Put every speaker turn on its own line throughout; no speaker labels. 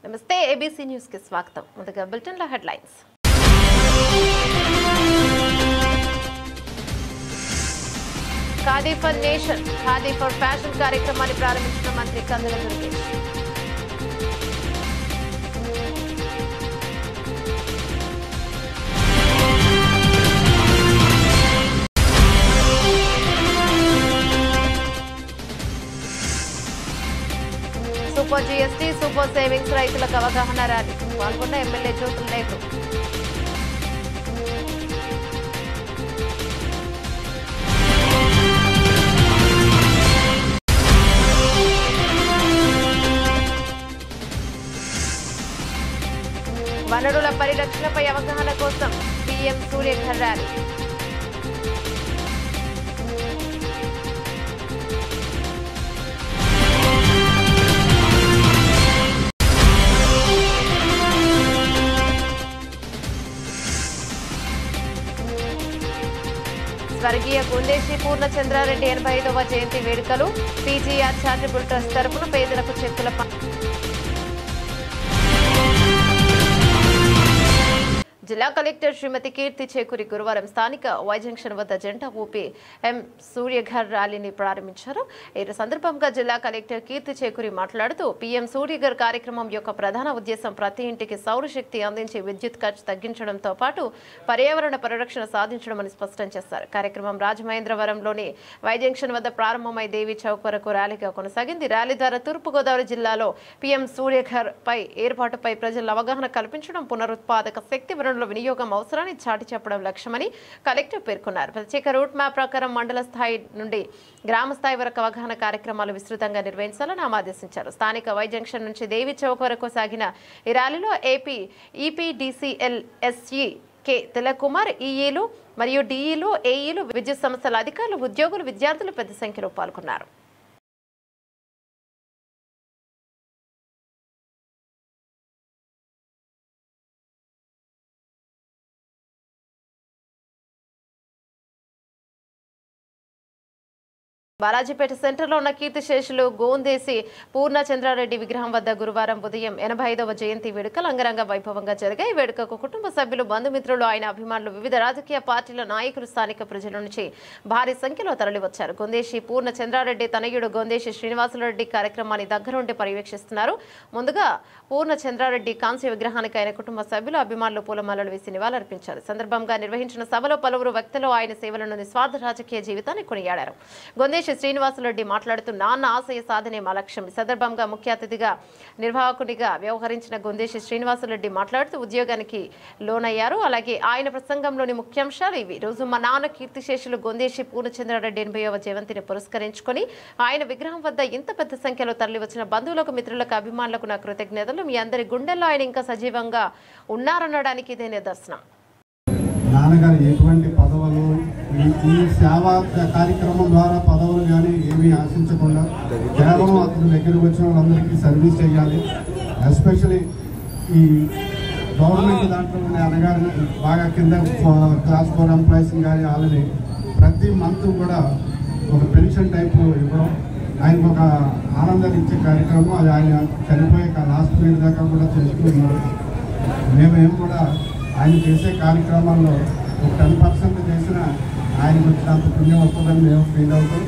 నమస్తే ABC news కి స్వాగతం. ముందుగా బులెటిన్ లో headlines. Khadi for nation, Khadi for fashion కార్యక్రమాన్ని ప్రారంభించిన మంత్రి Kandula Durgesh. Super GST, super savings రైతులకు అవగాహన ర్యాలీ పాల్గొన్న ఎమ్మెల్యే జ్యోతుల నెహ్రూ. వనరుల పరిరక్షణపై అవగాహన కోసం పీఎం సూర్యఘర్ ర్యాలీ. స్వర్గీయ గుందేశి పూర్ణచంద్రారెడ్డి 85వ జయంతి వేడుకలు. పీజీఆర్ చారిటబుల్ ట్రస్ట్ తరపున పేదలకు చెక్కుల జిల్లా కలెక్టర్ శ్రీమతి కీర్తి చేకూరి గురువారం స్థానిక వై జంక్షన్ వద్ద జెండా ఊపి ఎం సూర్యఘర్ ర్యాలీని ప్రారంభించారు. ఈ సందర్భంగా జిల్లా కలెక్టర్ కీర్తి చేకూరి మాట్లాడుతూ పీఎం సూర్యఘర్ కార్యక్రమం యొక్క ప్రధాన ఉద్దేశం ప్రతి ఇంటికి సౌరశక్తి అందించి విద్యుత్ ఖర్చు తగ్గించడంతో పాటు పర్యావరణ పరిరక్షణ సాధించడమని స్పష్టం చేశారు. కార్యక్రమం రాజమహేంద్రవరంలోని వై జంక్షన్ వద్ద ప్రారంభమై దేవి చౌక్ వరకు ర్యాలీగా కొనసాగింది. ర్యాలీ ద్వారా తూర్పుగోదావరి జిల్లాలో పీఎం సూర్యఘర్ పై ఏర్పాటుపై ప్రజల అవగాహన కల్పించడం, పునరుత్పాదక శక్తి వనరుల వినియోగం అవసరాన్ని చాటి చెప్పడం లక్ష్యమని కలెక్టర్ పేర్కొన్నారు. ప్రత్యేక రూట్ మ్యాప్ ప్రకారం మండల స్థాయి నుండి గ్రామ స్థాయి వరకు అవగాహన కార్యక్రమాలు విస్తృతంగా నిర్వహించాలని ఆదేశించారు. స్థానిక వై జంక్షన్ నుంచి దేవి చౌక్ వరకు సాగిన ఈ ర్యాలీలో ఏపీ ఈపీడీసీఎల్ ఎస్ఈ కె తిలకుమార్, ఈఈలు మరియు డిఈలు, ఏఈలు, విద్యుత్ సంస్థల అధికారులు, ఉద్యోగులు, విద్యార్థులు పెద్ద సంఖ్యలో పాల్గొన్నారు. బాలాజీపేట సెంటర్లో ఉన్న కీర్తిశేషులు గోందేశి పూర్ణచంద్రారెడ్డి విగ్రహం వద్ద గురువారం ఉదయం 85వ జయంతి వేడుకలు అంగరంగ వైభవంగా జరిగాయి. వేడుకకు కుటుంబ సభ్యులు, బంధుమిత్రులు, ఆయన అభిమానులు, వివిధ రాజకీయ పార్టీల నాయకులు, స్థానిక ప్రజల నుంచి భారీ సంఖ్యలో తరలివచ్చారు. గోందేశి పూర్ణచంద్రారెడ్డి తనయుడు గోందేశి శ్రీనివాసులరెడ్డి కార్యక్రమాన్ని దగ్గరుండి పర్యవేక్షిస్తున్నారు. ముందుగా పూర్ణచంద్రారెడ్డి కాంస్య విగ్రహానికి ఆయన కుటుంబ సభ్యులు, అభిమానులు పూలమాలలు వేసి నివాళులర్పించారు. సందర్భంగా నిర్వహించిన సభలో పలువురు వ్యక్తులు ఆయన సేవలను, నిస్వార్థ రాజకీయ జీవితాన్ని కొనియాడారు. గోందేశి శ్రీనివాసులరెడ్డి మాట్లాడుతూ నాన్న ఆశయ సాధనే మా లక్ష్యం. ఈ సందర్భంగా ముఖ్య అతిథిగా నిర్వాహకునిగా వ్యవహరించిన గోందేశి శ్రీనివాసులరెడ్డి మాట్లాడుతూ ఉద్యోగానికి లోనయ్యారు. అలాగే ఆయన ప్రసంగంలోని ముఖ్యాంశాలు ఇవి. రోజు మా నాన్న కీర్తిశేషులు గోందేశి పూర్ణచంద్రారెడ్డి 80వ జయంతిని పురస్కరించుకొని ఆయన విగ్రహం వద్ద ఇంత పెద్ద సంఖ్యలో తరలివచ్చిన బంధువులకు, మిత్రులకు, అభిమానులకు నా కృతజ్ఞతలు. మీ అందరి గుండెల్లో ఆయన ఇంకా సజీవంగా ఉన్నారనడానికి ఇదే నిదర్శనం.
నాన్నగారు ఎటువంటి పదవులు, ఈ సేవా కార్యక్రమం ద్వారా పదవులు కానీ ఏమీ ఆశించకుండా కేవలం అతని దగ్గరకు వచ్చిన వాళ్ళందరికీ సర్వీస్ చేయాలి. ఎస్పెషలీ ఈ గవర్నమెంట్ దాంట్లో ఉన్న అన్నగారిని బాగా కింద క్లాస్ 4 ఎంప్లాయీస్ కానీ వాళ్ళని ప్రతి మంత్ కూడా ఒక పెన్షన్ టైప్ ఇవ్వడం, ఆయనకు ఒక ఆనందాన్ని ఇచ్చే కార్యక్రమం. అది ఆయన చనిపోయాక లాస్ట్ మినిట్ దాకా కూడా చేసుకుంటున్నారు. మేమేం కూడా ఆయన చేసే కార్యక్రమాల్లో ఒక 10% చేసిన ఆయనకు వచ్చినంత పుణ్యం వస్తుందని మేము ఫీల్ అవుతాం.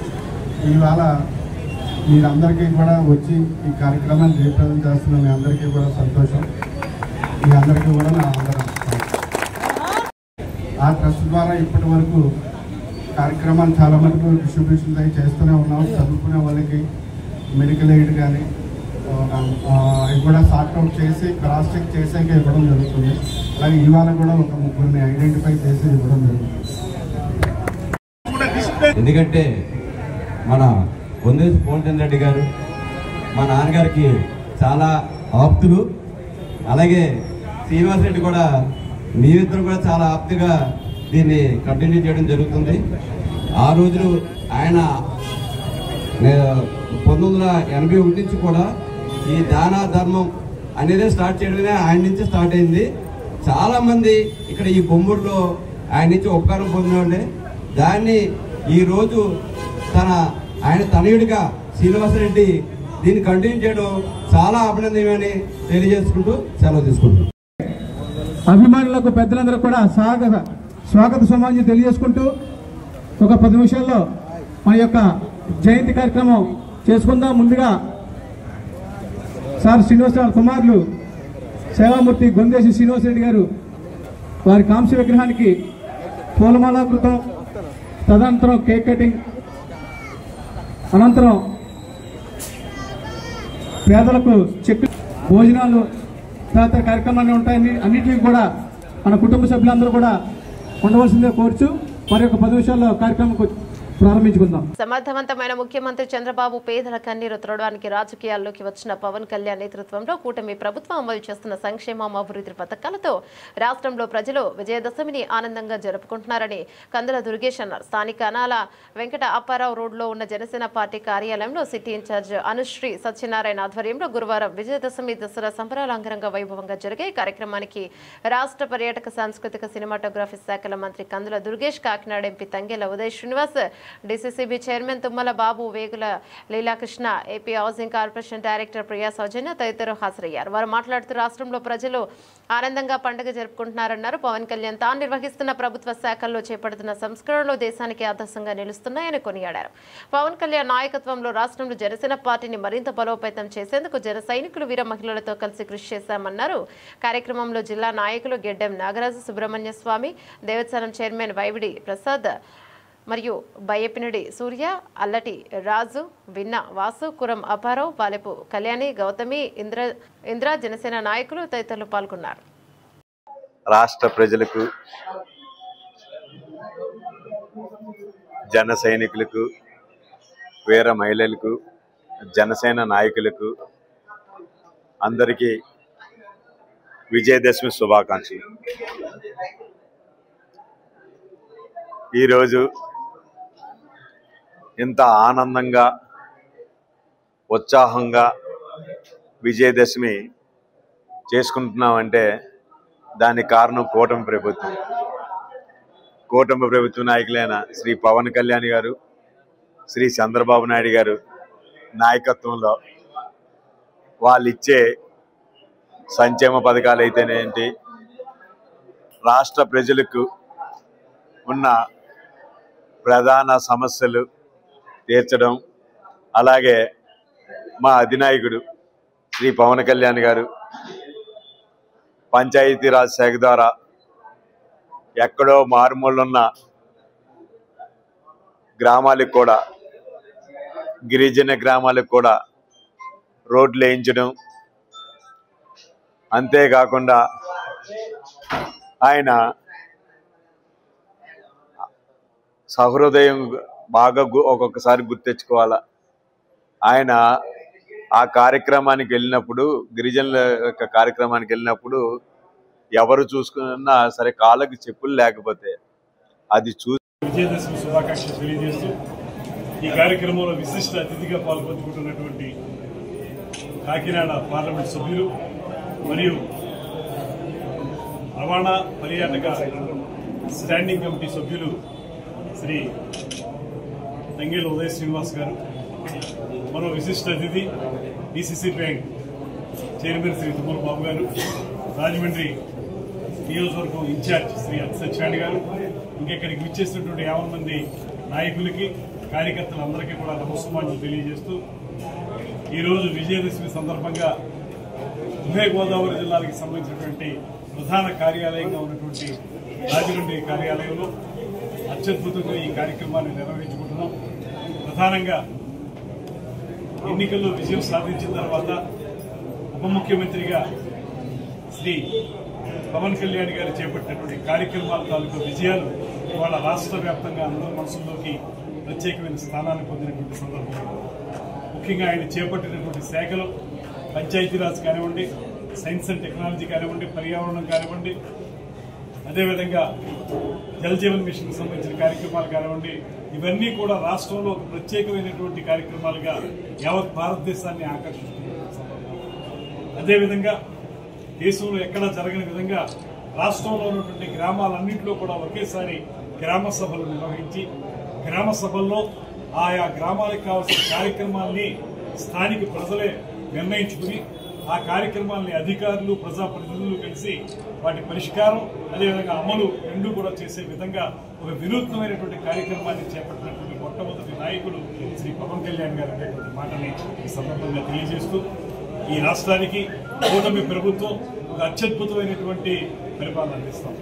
ఇవాళ మీరందరికీ కూడా వచ్చి ఈ కార్యక్రమాన్ని జయప్రదం చేస్తున్న మీ అందరికీ కూడా సంతోషం. మీ అందరికీ కూడా నా అందరం ఆ ట్రస్ట్ ద్వారా ఇప్పటి వరకు కార్యక్రమాలు చాలా మటుకు డిస్ట్రిబ్యూషన్స్ అవి చేస్తూనే ఉన్నాం. చదువుకునే వాళ్ళకి మెడికల్ ఎయిడ్ కానీ అవి కూడా సార్ట్అవుట్ చేసి క్రాస్ చెక్ చేసాక ఇవ్వడం జరుగుతుంది. అలాగే ఇవాళ కూడా ఒక 3 ఐడెంటిఫై చేసి ఇవ్వడం జరుగుతుంది.
ఎందుకంటే మన గోందేశి పూర్ణచంద్రారెడ్డి గారు మా నాన్నగారికి చాలా ఆప్తులు. అలాగే శ్రీనివాసరెడ్డి కూడా మీరిద్దరు కూడా చాలా ఆప్తుగా దీన్ని కంటిన్యూ చేయడం జరుగుతుంది. ఆ రోజులు ఆయన 1981 నుంచి కూడా ఈ దాన ధర్మం అనేది స్టార్ట్ చేయడమే ఆయన నుంచి స్టార్ట్ అయింది. చాలా మంది ఇక్కడ ఈ బొమ్మూరులో ఆయన నుంచి ఉపకారం పొందినండి. దాన్ని ఈరోజు ఆయన తనయుడిగా శ్రీనివాసరెడ్డి దీన్ని కంటిన్యూ చేయడం చాలా అభినందనీయమని తెలియజేసుకుంటూ సెలవు తీసుకుంటాం.
అభిమానులకు పెద్దలందరూ కూడా స్వాగత సమాజం తెలియజేసుకుంటూ ఒక 10 నిమిషాల్లో మన యొక్క జయంతి కార్యక్రమం చేసుకుందాం. ముందుగా సార్ శ్రీనివాసరావు కుమారులు సేవామూర్తి గొందేసి శ్రీనివాసరెడ్డి గారు వారి కాంస్య విగ్రహానికి పూలమాలాకృతం, తదనంతరం కేక్ కటింగ్, అనంతరం పేదలకు చెక్ భోజనాలు తదితర కార్యక్రమాలు ఉంటాయని అన్నింటినీ కూడా మన కుటుంబ సభ్యులందరూ కూడా ఉండవలసిందే కోరుచు మరి ఒక 10 నిమిషాల్లో కార్యక్రమం ప్రారంభించుకుందాం.
సమర్థవంతమైన ముఖ్యమంత్రి చంద్రబాబు పేదల కన్నీరు తుడవడానికి రాజకీయాల్లోకి వచ్చిన పవన్ కళ్యాణ్ నేతృత్వంలో కూటమి ప్రభుత్వం అమలు చేస్తున్న సంక్షేమం అభివృద్ధి పథకాలతో రాష్ట్రంలో ప్రజలు విజయదశమిని ఆనందంగా జరుపుకుంటున్నారని కందుల దుర్గేష్ అన్నారు. స్థానిక అనాల వెంకట అప్పారావు రోడ్లో ఉన్న జనసేన పార్టీ కార్యాలయంలో సిటీ ఇన్ఛార్జ్ అనుశ్రీ సత్యనారాయణ ఆధ్వర్యంలో గురువారం విజయదశమి దసరా సంబరాలు అంగరంగ వైభవంగా జరిగాయి. కార్యక్రమానికి రాష్ట్ర పర్యాటక సాంస్కృతిక సినిమాటోగ్రఫీ శాఖల మంత్రి Kandula Durgesh, Kakinada MP Tangella Uday Srinivas, DCCB chairman Tummala Babu, Vegula Leelakrishna, AP housing corporation director Priya Soujanya తదితరులు హాజరయ్యారు. వారు మాట్లాడుతూ రాష్ట్రంలో ప్రజలు ఆనందంగా పండుగ జరుపుకుంటున్నారన్నారు. పవన్ కళ్యాణ్ తాను నిర్వహిస్తున్న ప్రభుత్వ శాఖల్లో చేపడుతున్న సంస్కరణలు దేశానికి ఆదర్శంగా నిలుస్తున్నాయని కొనియాడారు. పవన్ కళ్యాణ్ నాయకత్వంలో రాష్ట్రంలో జనసేన పార్టీని మరింత బలోపేతం చేసేందుకు జన సైనికులు, వీర మహిళలతో కలిసి కృషి చేశామన్నారు. కార్యక్రమంలో జిల్లా నాయకులు గెడ్డెం నాగరాజు, సుబ్రహ్మణ్య స్వామి, దేవస్థానం చైర్మన్ వైవిడి ప్రసాద్ మరియు బయ్యపినడి సూర్య, అల్లటి రాజు, విన్న వాసు, కురం అపారావు, పాలెపు కళ్యాణి, గౌతమి, ఇంద్ర జనసేన నాయకులు తదితరులు పాల్గొన్నారు.
రాష్ట్ర ప్రజలకు, జన సైనికులకు, వీర మహిళలకు, జనసేన నాయకులకు అందరికీ విజయదశమి శుభాకాంక్షలు. ఈరోజు ఇంత ఆనందంగా, ఉత్సాహంగా విజయదశమి చేసుకుంటున్నామంటే దానికి కారణం కూటమి ప్రభుత్వం. కూటమి ప్రభుత్వ నాయకులైన శ్రీ పవన్ కళ్యాణ్ గారు, శ్రీ చంద్రబాబు నాయుడు గారు నాయకత్వంలో వాళ్ళు ఇచ్చే సంక్షేమ పథకాలు అయితేనేంటి, రాష్ట్ర ప్రజలకు ఉన్న ప్రధాన సమస్యలు తీర్చడం, అలాగే మా అధినాయకుడు శ్రీ పవన్ కళ్యాణ్ గారు పంచాయతీరాజ్ శాఖ ద్వారా ఎక్కడో మారుమూలన్న గ్రామాలకు కూడా, గిరిజన గ్రామాలకు కూడా రోడ్లు వేయించడం, అంతేకాకుండా ఆయన సహృదయం బాగా ఒక్కొక్కసారి గుర్తించుకోవాలా. ఆయన ఆ కార్యక్రమానికి వెళ్ళినప్పుడు, గిరిజనుల యొక్క కార్యక్రమానికి వెళ్ళినప్పుడు ఎవరు చూసుకున్నా సరే కాళ్ళకి చెప్పులు లేకపోతే అది చూసి
విజయదశమి శుభాకాంక్షలు తెలియజేస్తూ ఈ కార్యక్రమంలో విశిష్ట అతిథిగా పాల్పంచుకుంటున్నటువంటి కాకినాడ పార్లమెంట్ సభ్యులు మరియు రవాణా పర్యాటక స్టాండింగ్ కమిటీ సభ్యులు శ్రీ తంగేల ఉదయ్ శ్రీనివాస్ గారు, మరో విశిష్ట అతిథి DCC bank chairman Sri Tummala Babu గారు, రాజమండ్రి నియోజకవర్గం ఇన్ఛార్జ్ శ్రీ సత్యనారాయణ గారు, ఇంకెక్కడికి విచ్చేసినటువంటి 50 మంది నాయకులకి, కార్యకర్తలందరికీ కూడా నమస్కారాలు తెలియజేస్తూ ఈరోజు విజయదశమి సందర్భంగా ఉభయ గోదావరి జిల్లాలకు సంబంధించినటువంటి ప్రధాన కార్యాలయంగా ఉన్నటువంటి రాజమండ్రి కార్యాలయంలో అత్యద్భుతంగా ఈ కార్యక్రమాన్ని నిర్వహించుకుంటున్నాం. ప్రధానంగా ఎన్నికల్లో విజయం సాధించిన తర్వాత ఉప ముఖ్యమంత్రిగా శ్రీ పవన్ కళ్యాణ్ గారు చేపట్టినటువంటి కార్యక్రమాల తాలూకు విజయాలు ఇవాళ రాష్ట్ర వ్యాప్తంగా అందరి మనసుల్లోకి ప్రత్యేకమైన స్థానాన్ని పొందినటువంటి సందర్భం. ముఖ్యంగా ఆయన చేపట్టినటువంటి శాఖలు పంచాయతీరాజ్ కానివ్వండి, సైన్స్ అండ్ టెక్నాలజీ కానివ్వండి, పర్యావరణం కానివ్వండి, అదేవిధంగా జల్ జీవన్ మిషన్కి సంబంధించిన కార్యక్రమాలు కానివ్వండి, ఇవన్నీ కూడా రాష్ట్రంలో ఒక ప్రత్యేకమైనటువంటి కార్యక్రమాలుగా యావత్ భారతదేశాన్ని ఆకర్షిస్తున్నారు. అదేవిధంగా దేశంలో ఎక్కడా జరగని విధంగా రాష్ట్రంలో ఉన్నటువంటి గ్రామాలన్నింటిలో కూడా ఒకేసారి గ్రామ సభలు నిర్వహించి, గ్రామ సభల్లో ఆయా గ్రామాలకు కావాల్సిన కార్యక్రమాల్ని స్థానిక ప్రజలే నిర్ణయించుకుని ఆ కార్యక్రమాలని అధికారులు ప్రజాప్రతినిధులు కలిసి వాటి పరిష్కారం అదేవిధంగా అమలు రెండూ కూడా చేసే విధంగా ఒక వినూత్నమైనటువంటి కార్యక్రమాన్ని చేపట్టినటువంటి మొట్టమొదటి నాయకుడు శ్రీ పవన్ కళ్యాణ్ గారు అనేటువంటి మాటని ఈ సందర్భంగా తెలియజేస్తూ ఈ రాష్ట్రానికి కూటమి ప్రభుత్వం ఒక అత్యద్భుతమైనటువంటి పరిపాలన అందిస్తాం.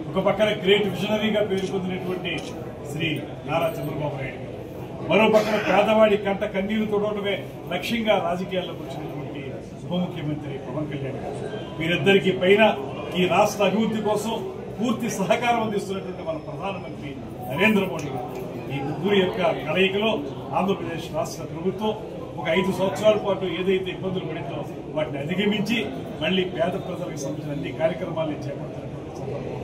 ఒక పక్కన గ్రేట్ విజనరీగా పేరు పొందినటువంటి శ్రీ నారా చంద్రబాబు నాయుడు గారు, మరో పక్కన పేదవాడి కంట కన్నీరు తొడవడమే లక్ష్యంగా రాజకీయాల్లోకి వచ్చినటువంటి ఉప ముఖ్యమంత్రి పవన్ కళ్యాణ్ గారు, వీరిద్దరికీ పైన ఈ రాష్ట్ర అభివృద్ధి కోసం పూర్తి సహకారం అందిస్తున్నటువంటి మన ప్రధానమంత్రి నరేంద్ర మోడీ గారు, ఈ ముగ్గురు యొక్క కలయికలో ఆంధ్రప్రదేశ్ రాష్ట్ర ప్రభుత్వం ఒక 5 సంవత్సరాల పాటు ఏదైతే ఇబ్బందులు పడిందో వాటిని అధిగమించి మళ్లీ పేద ప్రజలకు సంబంధించిన అన్ని కార్యక్రమాలను చేపడుతున్నటువంటి సందర్భం.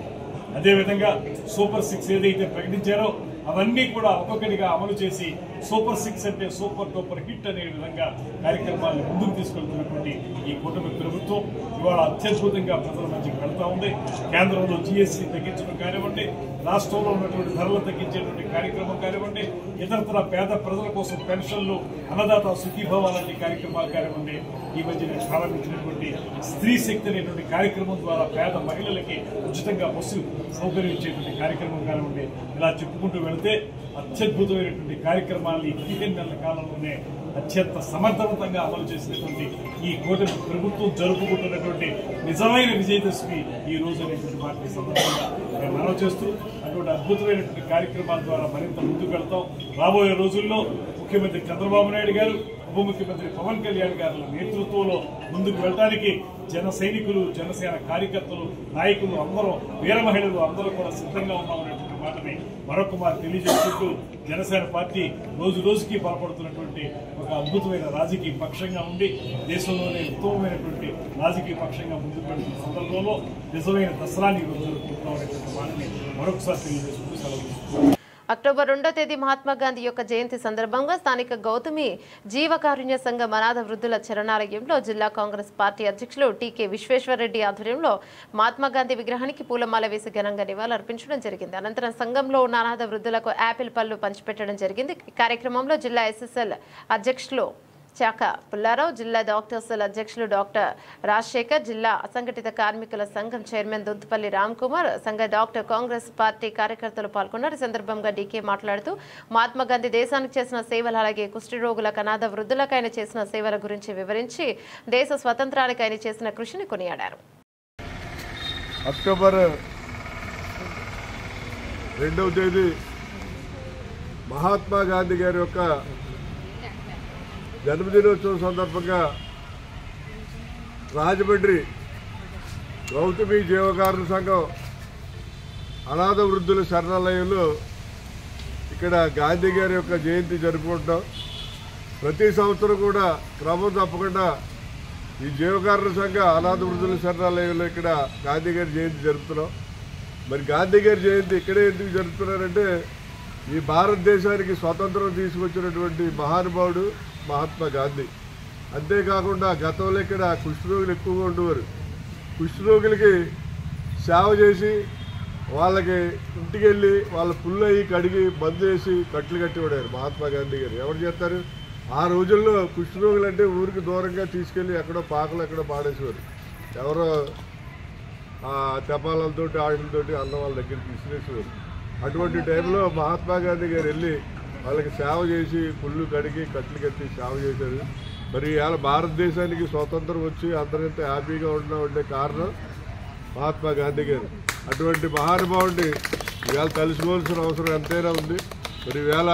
అదేవిధంగా సూపర్ 6 ఏదైతే ప్రకటించారో అవన్నీ కూడా ఒక్కొక్కటిగా అమలు చేసి సూపర్ 6 అంటే సూపర్ డూపర్ హిట్ అనే విధంగా కార్యక్రమాలను ముందుకు తీసుకెళ్తున్నటువంటి ఈ కూటమి ప్రభుత్వం ఇవాళ అత్యద్భుతంగా ప్రజల మధ్యకి వెళ్తా ఉంది. కేంద్రంలో జీఎస్టీ తగ్గించడం కానివ్వండి, రాష్ట్రంలో ఉన్నటువంటి ధరలు తగ్గించేటువంటి కార్యక్రమం కానివ్వండి, ఇతరతర పేద ప్రజల కోసం పెన్షన్లు, అన్నదాత సుఖీభవ లాంటి కార్యక్రమాలు కానివ్వండి, ఈ మధ్య ప్రారంభించినటువంటి స్త్రీ శక్తి అనేటువంటి కార్యక్రమం ద్వారా పేద మహిళలకి ఉచితంగా బస్సు సౌకర్యం ఇచ్చేటువంటి కార్యక్రమం కానివ్వండి, ఇలా చెప్పుకుంటూ వెళితే అత్యద్భుతమైనటువంటి కార్యక్రమాలు ఈ 15 నెలల కాలంలోనే అత్యంత సమర్థవంతంగా అమలు చేసినటువంటి ఈ కూటమి ప్రభుత్వం జరుపుకుంటున్నటువంటి నిజమైన విజయదశమి ఈ రోజు అనేటువంటి వాటిని సందర్భంగా మేము మనవి చేస్తూ అటువంటి అద్భుతమైనటువంటి కార్యక్రమాల ద్వారా మరింత ముందుకు వెళ్తాం. రాబోయే రోజుల్లో ముఖ్యమంత్రి చంద్రబాబు నాయుడు గారు, ఉప ముఖ్యమంత్రి పవన్ కళ్యాణ్ గారి నేతృత్వంలో ముందుకు వెళ్ళడానికి జన సైనికులు, జనసేన కార్యకర్తలు, నాయకులు అందరూ, వీర మహిళలు అందరూ కూడా సిద్ధంగా ఉన్నామనేటువంటి మాటని మరొకమారు తెలియజేసుకుంటూ జనసేన పార్టీ రోజు రోజుకి బలపడుతున్నటువంటి ఒక అద్భుతమైన రాజకీయ పక్షంగా ఉండి దేశంలోనే ఉత్తమమైనటువంటి రాజకీయ పక్షంగా ముందుకు వెళ్తున్న సందర్భంలో నిజమైన దసరాని జరుపుకుంటున్నాం అనేటువంటి మాటని మరొకసారి తెలియజేసుకుంటూ సెలవు.
అక్టోబర్ 2వ తేదీ మహాత్మా గాంధీ యొక్క జయంతి సందర్భంగా స్థానిక గౌతమి జీవకారుణ్య సంఘం అనాథ వృద్ధుల చరణాలయంలో జిల్లా కాంగ్రెస్ పార్టీ అధ్యక్షులు టీకే విశ్వేశ్వరరెడ్డి ఆధ్వర్యంలో మహాత్మా గాంధీ విగ్రహానికి పూలమాల వేసి ఘనంగా నివాళులర్పించడం జరిగింది. అనంతరం సంఘంలో ఉన్న అనాథ వృద్ధులకు యాపిల్ పళ్లు పంచిపెట్టడం జరిగింది. ఈ కార్యక్రమంలో జిల్లా ఎస్ఎస్ఎల్ అధ్యక్షులు శాఖ పుల్లారావు, జిల్లా డాక్టర్స్ అధ్యక్షులు డాక్టర్ రాజశేఖర్, జిల్లా అసంఘటిత కార్మికుల సంఘం చైర్మన్ దుద్దుపల్లి రామ్ కుమార్, సంఘ డాక్టర్ కాంగ్రెస్ పార్టీ కార్యకర్తలు పాల్గొన్నారు. ఈ సందర్భంగా డీకే మాట్లాడుతూ మహాత్మా గాంధీ దేశానికి చేసిన సేవలు, అలాగే కుష్టి రోగులకు, అనాథ వృద్ధులకు ఆయన చేసిన సేవల గురించి వివరించి దేశ స్వతంత్రానికి ఆయన చేసిన కృషిని కొనియాడారు.
అక్టోబర్ 2వ తేదీ మహాత్మా గాంధీ గారి యొక్క జన్మదినోత్సవం సందర్భంగా రాజమండ్రి గౌతమి జీవకారుల సంఘం అనాథ వృద్ధుల శరణాలయంలో ఇక్కడ గాంధీ గారి యొక్క జయంతి జరుపుకుంటాం. ప్రతి సంవత్సరం కూడా క్రమం తప్పకుండా ఈ జీవకారుల సంఘ అనాథ వృద్ధుల శరణాలయంలో ఇక్కడ గాంధీ గారి జయంతి జరుపుతున్నాం. మరి గాంధీ గారి జయంతి ఇక్కడే ఎందుకు జరుపుతున్నారంటే ఈ భారతదేశానికి స్వాతంత్రం తీసుకొచ్చినటువంటి మహానుభావుడు మహాత్మా గాంధీ. అంతేకాకుండా గతంలో ఇక్కడ కుష్ఠరోగులు ఎక్కువగా ఉండేవారు. కుష్ఠరోగులకి సేవ చేసి వాళ్ళకి ఇంటికి వెళ్ళి వాళ్ళ పుల్లు అయ్యి కడిగి మందు వేసి కట్లు కట్టివాడారు మహాత్మా గాంధీ గారు. ఎవరు చేస్తారు? ఆ రోజుల్లో కుష్ఠరోగులు అంటే ఊరికి దూరంగా తీసుకెళ్ళి ఎక్కడో పాకలు ఎక్కడో పాడేసేవారు. ఎవరో తెపాలతోటి ఆటలతోటి అన్న వాళ్ళ దగ్గర తీసుకునేసేవారు. అటువంటి టైంలో మహాత్మా గాంధీ గారు వెళ్ళి వాళ్ళకి సేవ చేసి పుల్లు కడిగి కట్లు కట్టి సేవ చేశారు. మరి ఇవాళ భారతదేశానికి స్వాతంత్రం వచ్చి అందరింత హ్యాపీగా ఉండే కారణం మహాత్మా గాంధీ గారు. అటువంటి మహానుభావుడిని ఇవాళ తెలుసుకోవాల్సిన అవసరం ఎంతైనా ఉంది. మరి ఇవాళ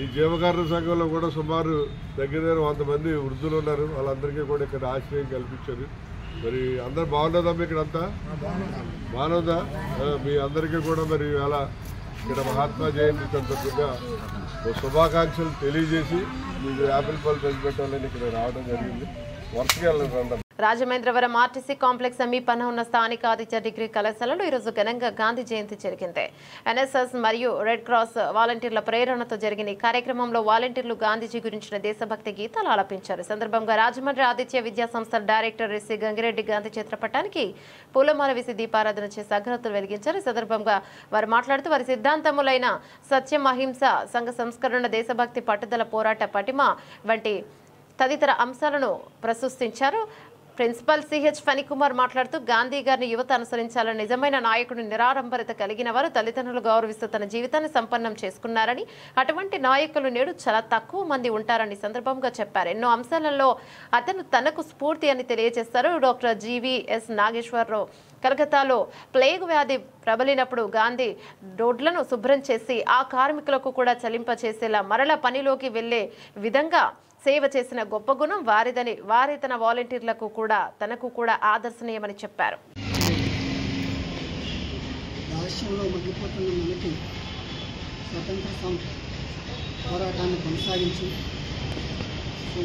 ఈ జీవకారుల సంఘంలో కూడా సుమారు దగ్గర 100 మంది వృద్ధులు ఉన్నారు. వాళ్ళందరికీ కూడా ఇక్కడ ఆశ్రయం కల్పించారు. మరి అందరు బాగున్నదమ్మా? ఇక్కడంతా బాగున్నదా? మీ అందరికీ కూడా మరి ఇవాళ ఇక్కడ మహాత్మా జయంతి సందర్భంగా శుభాకాంక్షలు తెలియజేసి మీకు యాపిల్ పళ్ళు పంచిపెట్టాలని ఇక్కడ రావడం జరిగింది. వరుసగా వెళ్ళండి.
రాజమహేంద్రవరం ఆర్టీసీ కాంప్లెక్స్ సమీపంలో ఉన్న స్థానిక ఆదిత్య డిగ్రీ కళాశాలలో ఈరోజు ఘనంగా గాంధీ జయంతి జరిగింది. ఎన్ఎస్ఎస్ మరియు రెడ్ క్రాస్ వాలంటీర్ల ప్రేరణతో జరిగిన ఈ కార్యక్రమంలో వాలంటీర్లు గాంధీజీ గురించిన దేశభక్తి గీతాలు ఆలపించారు. సందర్భంగా రాజమండ్రి ఆదిత్య విద్యా సంస్థ డైరెక్టర్ ఎస్సీ గంగిరెడ్డి గాంధీ చిత్రపటానికి పూలమాల వేసి దీపారాధన చేసి అగరత్తులు వెలిగించారు. ఈ సందర్భంగా వారు మాట్లాడుతూ వారి సిద్ధాంతములైన సత్యం, అహింస, సంఘ సంస్కరణ, దేశభక్తి, పట్టుదల, పోరాట పటిమ వంటి తదితర అంశాలను ప్రస్తుతించారు. ప్రిన్సిపల్ సిహెచ్ ఫణికుమార్ మాట్లాడుతూ గాంధీ గారిని యువత అనుసరించాలని, నిజమైన నాయకుడు నిరాడంబరత కలిగిన వారు తల్లిదండ్రులు గౌరవిస్తూ తన జీవితాన్ని సంపన్నం చేసుకున్నారని, అటువంటి నాయకులు నేడు చాలా తక్కువ మంది ఉంటారని సందర్భంగా చెప్పారు. ఎన్నో అంశాలలో అతను తనకు స్ఫూర్తి అని తెలియజేస్తారు. డాక్టర్ జీవీఎస్ నాగేశ్వరరావు కలకత్తాలో ప్లేగ్ వ్యాధి ప్రబలినప్పుడు గాంధీ రోడ్లను శుభ్రం చేసి ఆ కార్మికులకు కూడా చలింపచేసేలా మరల పనిలోకి వెళ్లే విధంగా సేవ చేసిన గొప్ప గుణం వారిదని, వారి తన వాలంటీర్లకు కూడా తనకు కూడా ఆదర్శనీయమని చెప్పారు.
రాష్ట్రంలో మగ్గిపోతున్న మనకి స్వతంత్ర పోరాటాన్ని కొనసాగించి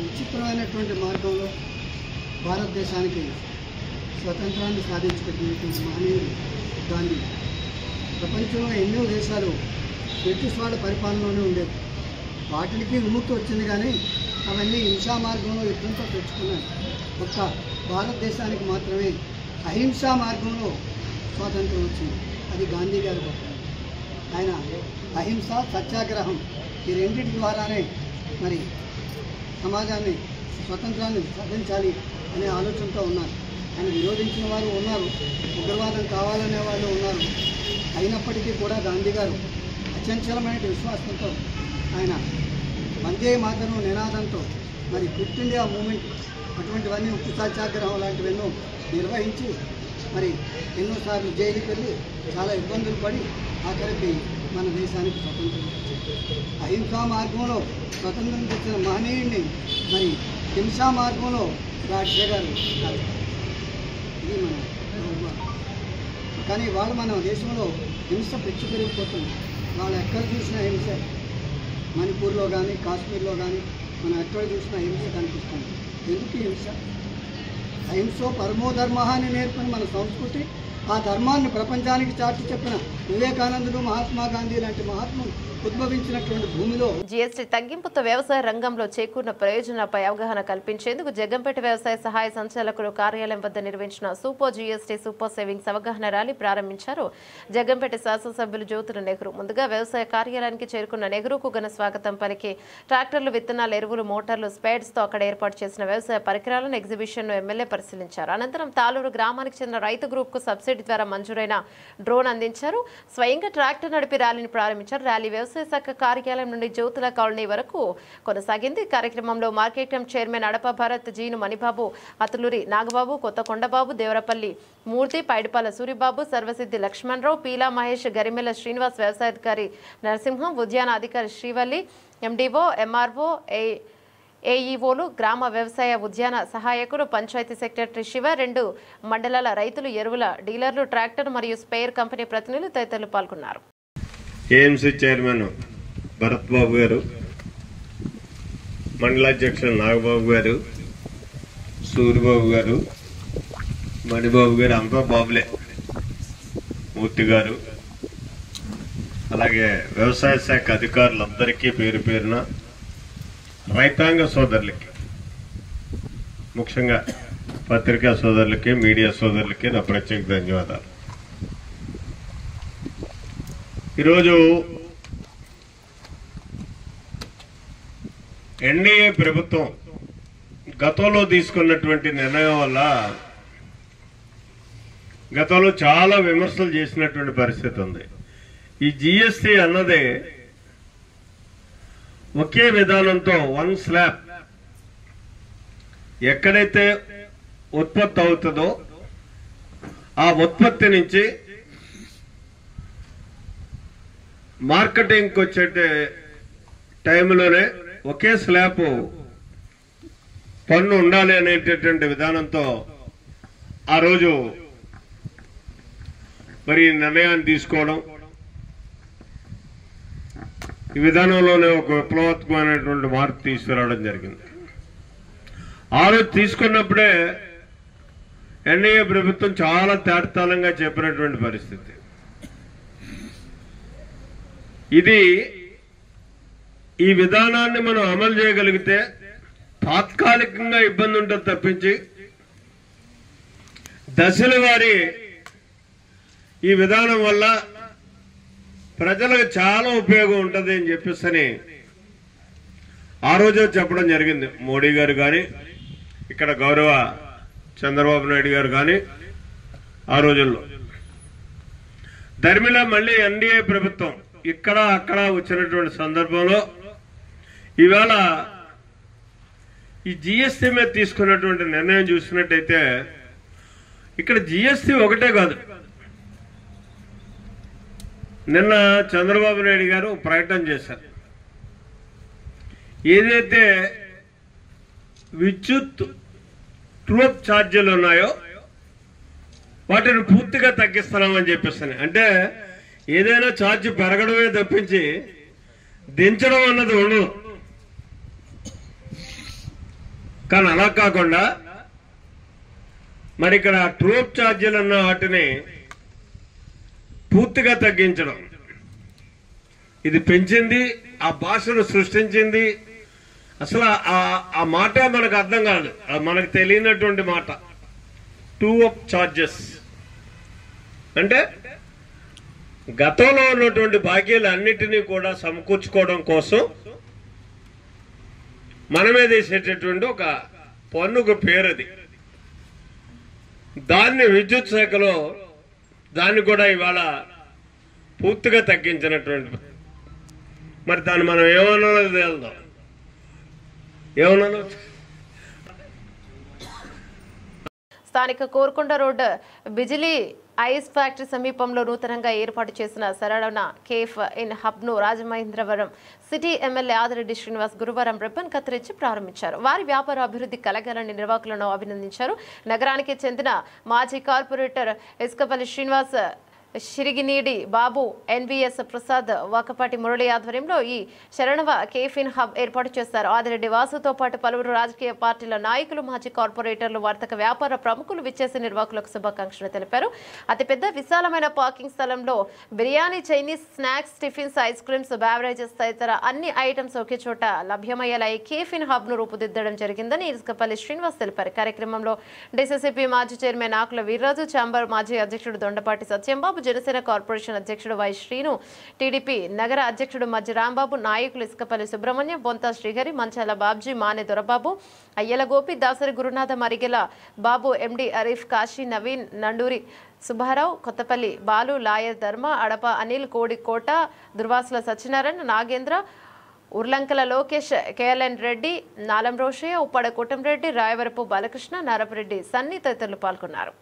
విచిత్రమైనటువంటి మార్గంలో భారతదేశానికి స్వతంత్రాన్ని సాధించిపెట్టినటువంటి మహనీయుడు గాంధీ. ప్రపంచంలో ఎన్నో దేశాలు బ్రిటిష్ వాళ్ళ పరిపాలనలోనే ఉండేది. వాటికి విముక్తి వచ్చింది, కానీ అవన్నీ హింసా మార్గంలో యుద్ధంతో తెచ్చుకున్నాయి. ఒక్క భారతదేశానికి మాత్రమే అహింసా మార్గంలో స్వాతంత్రం వచ్చింది. అది గాంధీ గారి గొప్ప. ఆయన అహింస, సత్యాగ్రహం ఈ రెండింటి ద్వారానే మరి సమాజాన్ని, స్వతంత్రాన్ని సాధించాలి అనే ఆలోచనతో ఉన్నారు. ఆయన విరోధించిన వారు ఉన్నారు, ఉగ్రవాదం కావాలనే వాళ్ళు ఉన్నారు. అయినప్పటికీ కూడా గాంధీ గారు అచంచలమైన విశ్వాసంతో ఆయన వందే మాతరం నినాదంతో మరి క్విట్ ఇండియా మూమెంట్ అటువంటివన్నీ, ఉప్పు సత్యాగ్రహం లాంటివెన్నో నిర్వహించి మరి ఎన్నోసార్లు జైలుకి వెళ్ళి చాలా ఇబ్బందులు పడి ఆఖరికి మన దేశానికి స్వతంత్రం తెచ్చారు. అహింసా మార్గంలో స్వతంత్రం తెచ్చిన మహనీయుడిని మరి హింసా మార్గంలో రాజశేఖర్ గారు కాదు. ఇది మన కానీ వాళ్ళు మన దేశంలో హింస పెంచి పెరిగిపోతుంది. వాళ్ళు ఎక్కడ చూసినా హింస, మణిపూర్లో కానీ కాశ్మీర్లో కానీ మనం ఎక్కడ చూసినా హింస కనిపిస్తుంది. ఎందుకు హింస? అహింసో పరమో ధర్మ అని నేర్పిన మన సంస్కృతి, ఆ ధర్మాన్ని ప్రపంచానికి చాటి చెప్పిన వివేకానందుడు, మహాత్మా గాంధీ లాంటి మహాత్ములు ఉద్భవించినటువంటి భూమిలో
జీఎస్టీ తగ్గింపుతో వ్యవసాయ రంగంలో చేకూరిన ప్రయోజనాలపై అవగాహన కల్పించేందుకు జగ్గంపేట వ్యవసాయ సహాయ సంచాలకులు కార్యాలయం వద్ద నిర్వహించిన సూపర్ జీఎస్టీ సూపర్ సేవింగ్స్ అవగాహన ర్యాలీ ప్రారంభించారు జగ్గంపేట శాసనసభ్యులు జ్యోతుల నెహ్రూ. ముందుగా వ్యవసాయ కార్యాలయానికి చేరుకున్న నెహ్రూకు ఘన స్వాగతం పలికి ట్రాక్టర్లు, విత్తనాలు, ఎరువులు, మోటార్లు, స్పేడ్స్ తో అక్కడ ఏర్పాటు చేసిన వ్యవసాయ పరికరాలను ఎగ్జిబిషన్ ను ఎమ్మెల్యే పరిశీలించారు. అనంతరం తాలూరు గ్రామానికి చెందిన రైతు గ్రూప్ కు సబ్సిడీ ద్వారా మంజూరైన డ్రోన్ అందించారు. స్వయంగా ట్రాక్టర్ నడిపి ర్యాలీని ప్రారంభించారు. ర్యాలీ వ్యవసాయ శాఖ కార్యాలయం నుండి జ్యోతుల కాలనీ వరకు కొనసాగింది. కార్యక్రమంలో మార్కెట్ చైర్మన్ అడప భరత్, జీను మణిబాబు, అతులూరి నాగబాబు, కొత్త కొండబాబు, దేవరపల్లి మూర్తి, పైడిపాల సూరిబాబు, సర్వసిద్ధి లక్ష్మణరావు, పీలా మహేష్, గరిమెల శ్రీనివాస్, వ్యవసాయాధికారి నరసింహం, ఉద్యాన అధికారి శ్రీవల్లి, ఎండిఓ, ఎంఆర్ఓ, ఏఈఓలు, గ్రామ వ్యవసాయ ఉద్యాన సహాయకులు, పంచాయతీ సెక్రటరీ శివ, 2 మండలాల రైతులు, ఎరువుల డీలర్లు, ట్రాక్టర్ మరియు స్పేర్ కంపెనీ ప్రతినిధులు తదితరులు పాల్గొన్నారు.
ఏఎంసీ చైర్మన్ భరత్ బాబు గారు, మండలాధ్యక్షులు నాగబాబు గారు, సూరిబాబు గారు, మణిబాబు గారు, అంతా బాబులే, మూర్తి గారు, అలాగే వ్యవసాయ శాఖ అధికారులందరికీ పేరు పేరున, రైతాంగ సోదరులకి, ముఖ్యంగా పత్రికా సోదరులకి, మీడియా సోదరులకి నా ప్రత్యేక ధన్యవాదాలు. ఈరోజు ఎన్డీఏ ప్రభుత్వం గతంలో తీసుకున్నటువంటి నిర్ణయం వల్ల గతంలో చాలా విమర్శలు చేసినటువంటి పరిస్థితి ఉంది. ఈ జీఎస్టీ అన్నదే ఒకే విధానంతో 1 స్లాబ్ ఎక్కడైతే ఉత్పత్తి అవుతుందో ఆ ఉత్పత్తి నుంచి మార్కెటింగ్కి వచ్చే టైంలోనే ఒకే స్లాబ్ పన్ను ఉండాలి అనేటటువంటి విధానంతో ఆ రోజు మరి నిర్ణయాన్ని తీసుకోవడం, ఈ విధానంలోనే ఒక విప్లవాత్మకమైనటువంటి మార్పు తీసుకురావడం జరిగింది. ఆ రోజు తీసుకున్నప్పుడే ఎన్డీఏ ప్రభుత్వం చాలా తేటతలంగా చెప్పినటువంటి పరిస్థితి. ఇది ఈ విధానాన్ని మనం అమలు చేయగలిగితే తాత్కాలికంగా ఇబ్బంది ఉంటుంది తప్పించి దశల వారి ఈ విధానం వల్ల ప్రజలకు చాలా ఉపయోగం ఉంటుంది అని చెప్పేసి ఆ రోజే చెప్పడం జరిగింది. మోడీ గారు కానీ, ఇక్కడ గౌరవ చంద్రబాబు నాయుడు గారు కానీ ఆ రోజుల్లో. ధర్మిలా మళ్ళీ ఎన్డీఏ ప్రభుత్వం ఇక్కడ అక్కడ వచ్చినటువంటి సందర్భంలో ఇవాళ ఈ జిఎస్టీ మీద తీసుకున్నటువంటి నిర్ణయం చూసినట్టయితే ఇక్కడ జిఎస్టీ ఒకటే కాదు. నిన్న చంద్రబాబు నాయుడు గారు ప్రకటన చేశారు. ఏదైతే విద్యుత్ ట్రూప్ ఛార్జీలు ఉన్నాయో వాటిని పూర్తిగా తగ్గిస్తున్నామని చెప్పేస్తాను. అంటే ఏదైనా ఛార్జ్ పెరగడమే తప్పించి దించడం అన్నది ఉండదు. కానీ అలా కాకుండా మరి ఇక్కడ ట్రూప్ ఛార్జీలు అన్న వాటిని పూర్తిగా తగ్గించడం, ఇది పెంచింది, ఆ భాషను సృష్టించింది. అసలు ఆ మాట మనకు అర్థం కాదు, మనకు తెలియనటువంటి మాట. టూ అప్ ఛార్జెస్ అంటే గతంలో ఉన్నటువంటి బాకీలు అన్నిటినీ కూడా సమకూర్చుకోవడం కోసం మన మీద వేసేటటువంటి ఒక పన్నుకు పేరుది. దాన్ని విద్యుత్ శాఖలో దాన్ని కూడా ఇవాళ పూర్తిగా తగ్గించినటువంటి. మరి దాన్ని మనం ఏమన్నాలో వెళ్దాం, ఏమన్నాలో.
స్థానిక Korukonda road Bijili ice factory సమీపంలో నూతనంగా ఏర్పాటు చేసిన సరళన కేఫ్ ఇన్ హబ్ను రాజమహేంద్రవరం సిటీ ఎమ్మెల్యే ఆదిరెడ్డి శ్రీనివాస్ గురువారం రిబ్బన్ కత్తిరించి ప్రారంభించారు. వారి వ్యాపార అభివృద్ధి కలగాలని నిర్వాహకులను అభినందించారు. నగరానికి చెందిన మాజీ కార్పొరేటర్ ఇసుకపల్లి శ్రీనివాస్, షిరిగినీడి బాబు, ఎన్బిఎస్ ప్రసాద్, వాకపాటి మురళి ఆధ్వర్యంలో ఈ శరణవ కేఫిన్ హబ్ ఏర్పాటు చేశారు. ఆదిరెడ్డి వాసుతో పాటు పలువురు రాజకీయ పార్టీల నాయకులు, మాజీ కార్పొరేటర్లు, వర్తక వ్యాపార ప్రముఖులు విచ్చేసి నిర్వాహకులకు శుభాకాంక్షలు తెలిపారు. అతిపెద్ద విశాలమైన పార్కింగ్ స్థలంలో biryani, Chinese snacks, tiffins, ice creams, beverages తదితర అన్ని ఐటమ్స్ ఒకే చోట లభ్యమయ్యేలా ఈ కేఫిన్ హబ్ ను రూపుదిద్దడం జరిగిందని ఇసుకపల్లి శ్రీనివాస్ తెలిపారు. కార్యక్రమంలో డిసిసిపి మాజీ చైర్మన్ ఆకుల వీర్రాజు, ఛాంబర్ మాజీ అధ్యక్షుడు దొండపాటి సత్యంబాబు, జనసేన కార్పొరేషన్ అధ్యక్షుడు వై శ్రీను, టీడీపీ నగర అధ్యక్షుడు మధ్య రాంబాబు, నాయకులు ఇసుకపల్లి సుబ్రహ్మణ్యం, బొంత శ్రీహరి, మంచాల బాబ్జీ, మానే దొరబాబు, అయ్యల గోపి, దాసరి గురునాథ, మరిగెల బాబు, ఎండి అరీఫ్, కాశీ నవీన్, నండూరి సుబ్బారావు, కొత్తపల్లి బాలు, లాయర్ ధర్మ, అడప అనిల్, కోడి కోట, దుర్వాసుల సత్యనారాయణ, నాగేంద్ర, ఉర్లంకల లోకేష్, కేఎల్ఎన్ రెడ్డి, నాలం రోషయ్య, ఉప్పాడ కోటంరెడ్డి, రాయవరపు బాలకృష్ణ, నారపరెడ్డి, సన్ని తదితరులు పాల్గొన్నారు.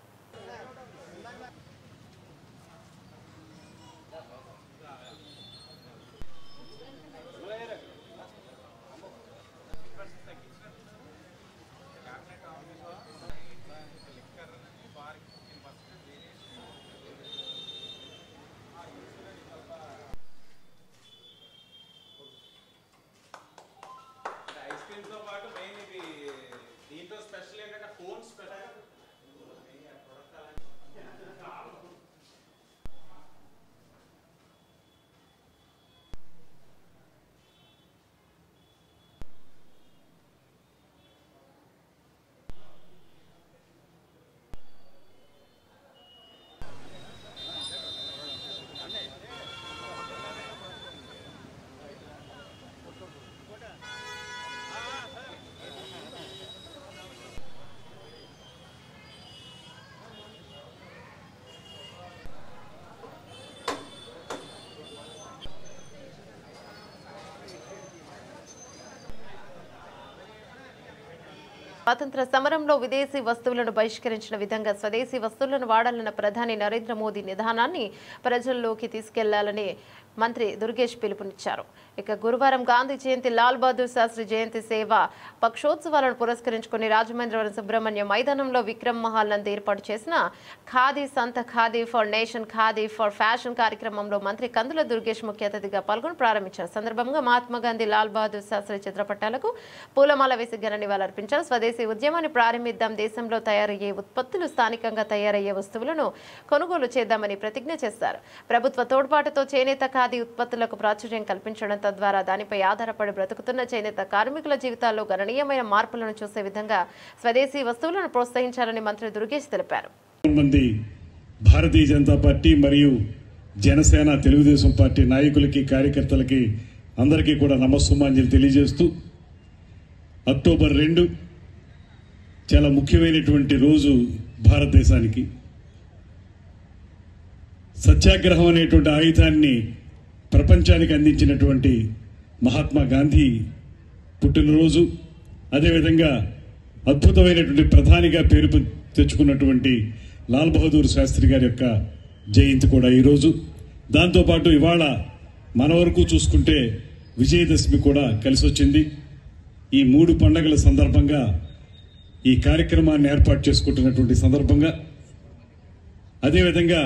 స్వాతంత్ర సమరంలో విదేశీ వస్తువులను బహిష్కరించిన విధంగా స్వదేశీ వస్తువులను వాడాలన్న ప్రధాని నరేంద్ర మోదీ నిదానాన్ని ప్రజల్లోకి తీసుకెళ్లాలని మంత్రి దుర్గేష్ పిలుపునిచ్చారు. ఇక గురువారం గాంధీ జయంతి, లాల్ బహదూర్ శాస్త్రి జయంతి సేవా పక్షోత్సవాలను పురస్కరించుకుని రాజమహేంద్రవరం సుబ్రహ్మణ్య మైదానంలో విక్రమ్ మహల్ నందు ఏర్పాటు చేసిన ఖాదీ సంత khadi for nation, Khadi for fashion కార్యక్రమంలో మంత్రి కందుల దుర్గేష్ ముఖ్య అతిథిగా పాల్గొని ప్రారంభించారు. సందర్భంగా మహాత్మా గాంధీ, లాల్ బహదూర్ శాస్త్రి చిత్రపటాలకు పూలమాల వేసి ఘన నివాళులర్పించారు. స్వదేశీ ఉద్యమాన్ని ప్రారంభిద్దాం, దేశంలో తయారయ్యే ఉత్పత్తులు, స్థానికంగా తయారయ్యే వస్తువులను కొనుగోలు చేద్దామని ప్రతిజ్ఞ చేశారు. ప్రభుత్వ తోడ్పాటుతో చేనేత ఖాదీ ఉత్పత్తులకు ప్రాచుర్యం కల్పించడం, తద్వారా దానిపై ఆధారపడి బ్రతుకుతున్న చేనేత కార్మికుల జీవితాల్లో గణనీయమైన మార్పులను చూసే విధంగా స్వదేశీ వస్తువులను ప్రోత్సహించాలని మంత్రి దుర్గేష్ తెలిపారు.
భారతీయ జనతా పార్టీ మరియు జనసేన, తెలుగుదేశం పార్టీ నాయకులకి, కార్యకర్తలకి అందరికీ కూడా నమస్సుమాంజలి తెలియజేస్తూ అక్టోబర్ 2 చాలా ముఖ్యమైనటువంటి రోజు భారతదేశానికి. సత్యాగ్రహం అనేటువంటి ఆయుధాన్ని ప్రపంచానికి అందించినటువంటి మహాత్మా గాంధీ పుట్టినరోజు. అదేవిధంగా అద్భుతమైనటువంటి ప్రధానిగా పేరు తెచ్చుకున్నటువంటి లాల్ బహదూర్ శాస్త్రి గారి యొక్క జయంతి కూడా ఈరోజు. దాంతోపాటు ఇవాళ మన వరకు చూసుకుంటే విజయదశమి కూడా కలిసి వచ్చింది. ఈ 3 పండుగల సందర్భంగా ఈ కార్యక్రమాన్ని ఏర్పాటు చేసుకుంటున్నటువంటి సందర్భంగా, అదేవిధంగా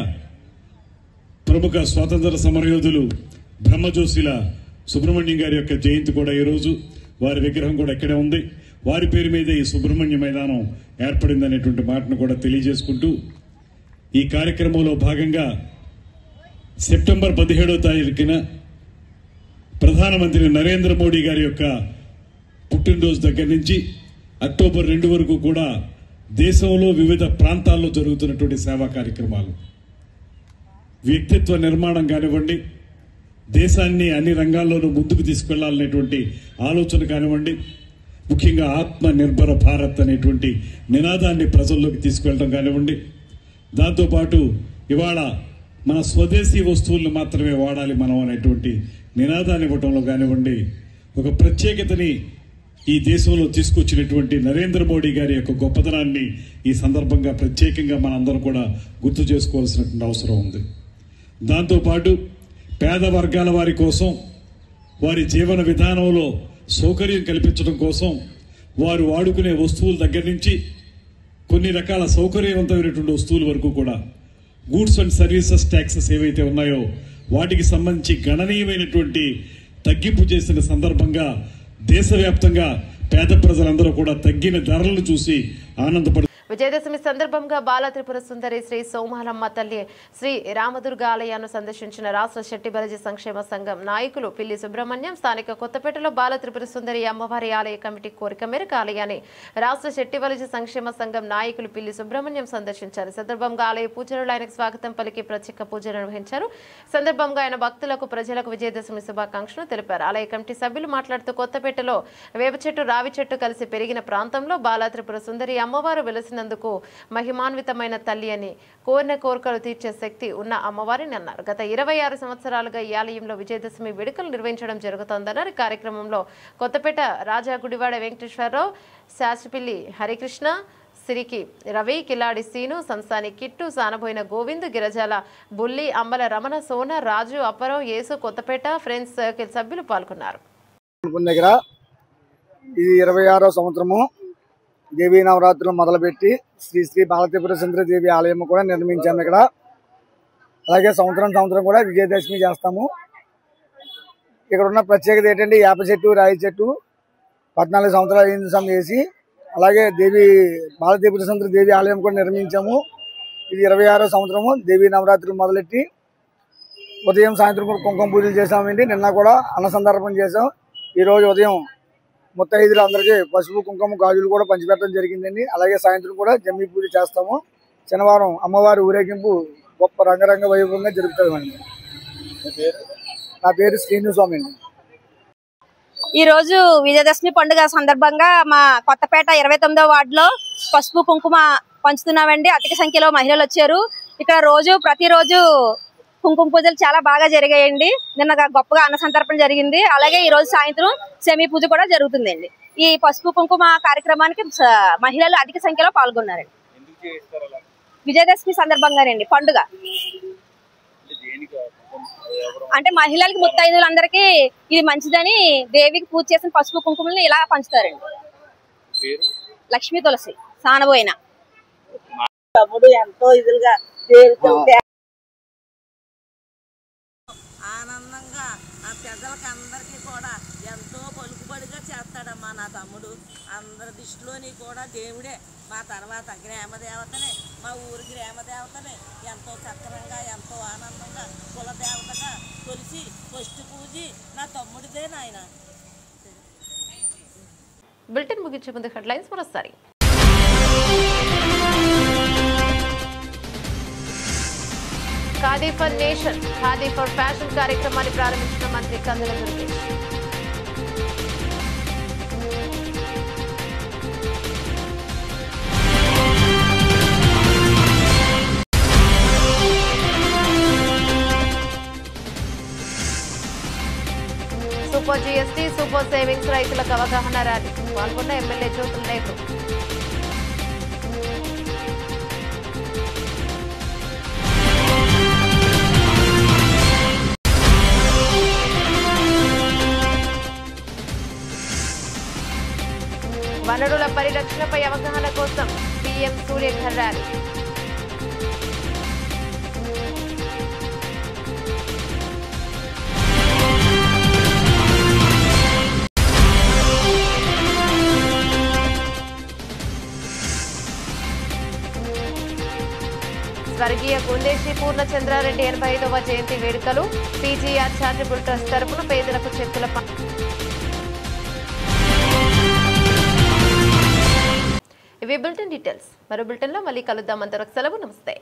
ప్రముఖ స్వాతంత్ర సమరయోధులు బ్రహ్మజోషిల సుబ్రహ్మణ్యం గారి యొక్క జయంతి కూడా ఈరోజు. వారి విగ్రహం కూడా ఇక్కడే ఉంది. వారి పేరు మీద ఈ సుబ్రహ్మణ్య మైదానం ఏర్పడిందనేటువంటి మాటను కూడా తెలియజేసుకుంటూ, ఈ కార్యక్రమంలో భాగంగా సెప్టెంబర్ 17వ తారీఖున ప్రధానమంత్రి నరేంద్ర మోడీ గారి యొక్క పుట్టినరోజు దగ్గర నుంచి అక్టోబర్ 2 వరకు కూడా దేశంలో వివిధ ప్రాంతాల్లో జరుగుతున్నటువంటి సేవా కార్యక్రమాలు, వ్యక్తిత్వ నిర్మాణం కానివ్వండి, దేశాన్ని అన్ని రంగాల్లోనూ ముందుకు తీసుకెళ్లాలనేటువంటి ఆలోచన కానివ్వండి, ముఖ్యంగా ఆత్మ నిర్భర భారత్ అనేటువంటి నినాదాన్ని ప్రజల్లోకి తీసుకెళ్లడం కానివ్వండి, దాంతోపాటు ఇవాళ మన స్వదేశీ వస్తువులను మాత్రమే వాడాలి మనం అనేటువంటి నినాదాన్ని ఇవ్వడంలో కానివ్వండి, ఒక ప్రత్యేకతని ఈ దేశంలో తీసుకొచ్చినటువంటి నరేంద్ర మోడీ గారి యొక్క గొప్పతనాన్ని ఈ సందర్భంగా ప్రత్యేకంగా మనందరం కూడా గుర్తు చేసుకోవాల్సినటువంటి అవసరం ఉంది. దాంతోపాటు పేద వర్గాల వారి కోసం, వారి జీవన విధానంలో సౌకర్యం కల్పించడం కోసం వారు వాడుకునే వస్తువుల దగ్గర నుంచి కొన్ని రకాల సౌకర్యవంతమైనటువంటి వస్తువుల వరకు కూడా గూడ్స్ అండ్ సర్వీసెస్ ట్యాక్సెస్ ఏవైతే ఉన్నాయో వాటికి సంబంధించి గణనీయమైనటువంటి తగ్గింపు చేసిన సందర్భంగా దేశవ్యాప్తంగా పేద ప్రజలందరూ కూడా తగ్గిన ధరలను చూసి ఆనందపడు.
విజయదశమి సందర్భంగా బాల త్రిపుర సుందరి శ్రీ సోమాలమ్మ తల్లి శ్రీ రామదుర్గ ఆలయాన్ని సందర్శించిన రాష్ట్ర శెట్టి బలిజీ సంక్షేమ సంఘం నాయకులు పిల్లి సుబ్రహ్మణ్యం స్థానిక కొత్తపేటలో బాల త్రిపుర సుందరి అమ్మవారి ఆలయ కమిటీ కోరిక మేరకు ఆలయాన్ని రాష్ట్ర శెట్టి బలిజీ సంక్షేమ సంఘం నాయకులు పిల్లి సుబ్రహ్మణ్యం సందర్శించారు. సందర్భంగా ఆలయ పూజారులు ఆయనకు స్వాగతం పలికి ప్రత్యేక పూజలు నిర్వహించారు. సందర్భంగా ఆయన భక్తులకు ప్రజలకు విజయదశమి శుభాకాంక్షలు తెలిపారు. ఆలయ కమిటీ సభ్యులు మాట్లాడుతూ కొత్తపేటలో వేప చెట్టు రావి చెట్టు కలిసి పెరిగిన ప్రాంతంలో బాల త్రిపుర సుందరి అమ్మవారు వెలిసిన నందుకు మహిమాన్వితమైన తల్లి అని కోరిన కోరికలు తీర్చే శక్తి ఉన్న అమ్మవారిని అన్నారు. గత 26 సంవత్సరాలుగా ఈ ఆలయంలో విజయదశమి వేడుకలు నిర్వహించడం జరుగుతోందన్నారు. కార్యక్రమంలో కొత్తపేట రాజా గుడివాడ వెంకటేశ్వరరావు, శాస్త్రిపిల్లి హరికృష్ణ, సిరికి రవి, కిలాడి సీను, సంసాని కిట్టు, సానబోయిన గోవింద్, గిరజాల బుల్లి, అంబల రమణ, సోన, రాజు, అప్పారావు, యేసు, కొత్తపేట ఫ్రెండ్స్ సర్కిల్ సభ్యులు పాల్గొన్నారు.
ఇది 26వ సంవత్సరము దేవీ నవరాత్రులు మొదలుపెట్టి శ్రీ శ్రీ బాల త్రిపుర సుందరి దేవి ఆలయం కూడా నిర్మించాము ఇక్కడ. అలాగే సంవత్సరం కూడా విజయదశమి చేస్తాము. ఇక్కడ ఉన్న ప్రత్యేకత ఏంటంటే వేప చెట్టు రాయి చెట్టు 14 సంవత్సరాలు అయింది చేసి, అలాగే దేవి బాల త్రిపుర సుందరి దేవి ఆలయం కూడా నిర్మించాము. ఇది 26వ సంవత్సరము దేవీ నవరాత్రులు మొదలెట్టి ఉదయం సాయంత్రం కూడా కుంకుమ పూజలు చేసామండి. నిన్న కూడా అన్న సందర్భం చేసాం. ఈరోజు ఉదయం ముత్తైదులు అందరికీ పసుపు కుంకుమ గాజులు కూడా పంచిపెట్టడం జరిగిందండి. అలాగే సాయంత్రం కూడా జమ్మి పూజ చేస్తాము. శనివారం అమ్మవారి ఊరేగింపు గొప్ప రంగరంగ వైభవంగా జరుపుతామండి. నా పేరు శ్రీనిస్వామి అండి.
ఈరోజు విజయదశమి పండుగ సందర్భంగా మా కొత్తపేట 29వ వార్డులో పసుపు కుంకుమ పంచుతున్నామండి. అధిక సంఖ్యలో మహిళలు వచ్చారు. ఇక్కడ ప్రతిరోజు కుంకుమ పూజలు చాలా బాగా జరిగాయండి. నిన్న గొప్పగా అన్న సంతర్పణ జరిగింది. అలాగే ఈ రోజు సాయంత్రం సెమీ పూజ కూడా జరుగుతుందండి. ఈ పసుపు కుంకుమ కార్యక్రమానికి మహిళలు అధిక సంఖ్యలో పాల్గొన్నారండి. విజయదశమి సందర్భంగానండి పండుగ. అంటే మహిళలకి ముత్తైదులందరికీ ఇది మంచిదని దేవికి పూజ చేసిన పసుపు కుంకుమల్ని ఇలా పంచుతారండి. లక్ష్మీ తులసి సానబోయిన
ఎంతో ఇదిగా ఆనందంగా ఆ పెద్దలకి అందరికీ కూడా ఎంతో పలుకుబడిగా చేస్తాడమ్మా నా తమ్ముడు. అందరి దృష్టిలోని కూడా దేవుడే. మా తర్వాత గ్రామదేవతనే, మా ఊరి గ్రామదేవతనే ఎంతో చక్కరంగా ఎంతో ఆనందంగా కులదేవతగా కొలిసి ఫస్ట్ పూజి నా తమ్ముడిదే నాయన.
బులెటిన్ ముగించే ముందు హెడ్లైన్స్ మరోసారి. Khadi for nation, Khadi for fashion కార్యక్రమాన్ని ప్రారంభించిన మంత్రి Kandula Durgesh. GST super savings రైతులకు అవగాహన ర్యాలీ పాల్గొన్న ఎమ్మెల్యే జ్యోతుల నెహ్రూ. వనరుల పరిరక్షణపై అవగాహన కోసం పీఎం సూర్యఘర్ ర్యాలీ. స్వర్గీయ గుండేశి పూర్ణచంద్రారెడ్డి 85వ జయంతి వేడుకలు. పీజీఆర్ చారిటబుల్ ట్రస్ట్ తరపున పేదలకు చెక్కుల ఇవి బులెటిన్ డీటెయిల్స్. మరో బులెటిన్లో మళ్ళీ కలుద్దాం. అంతవరకు సెలవు. నమస్తే.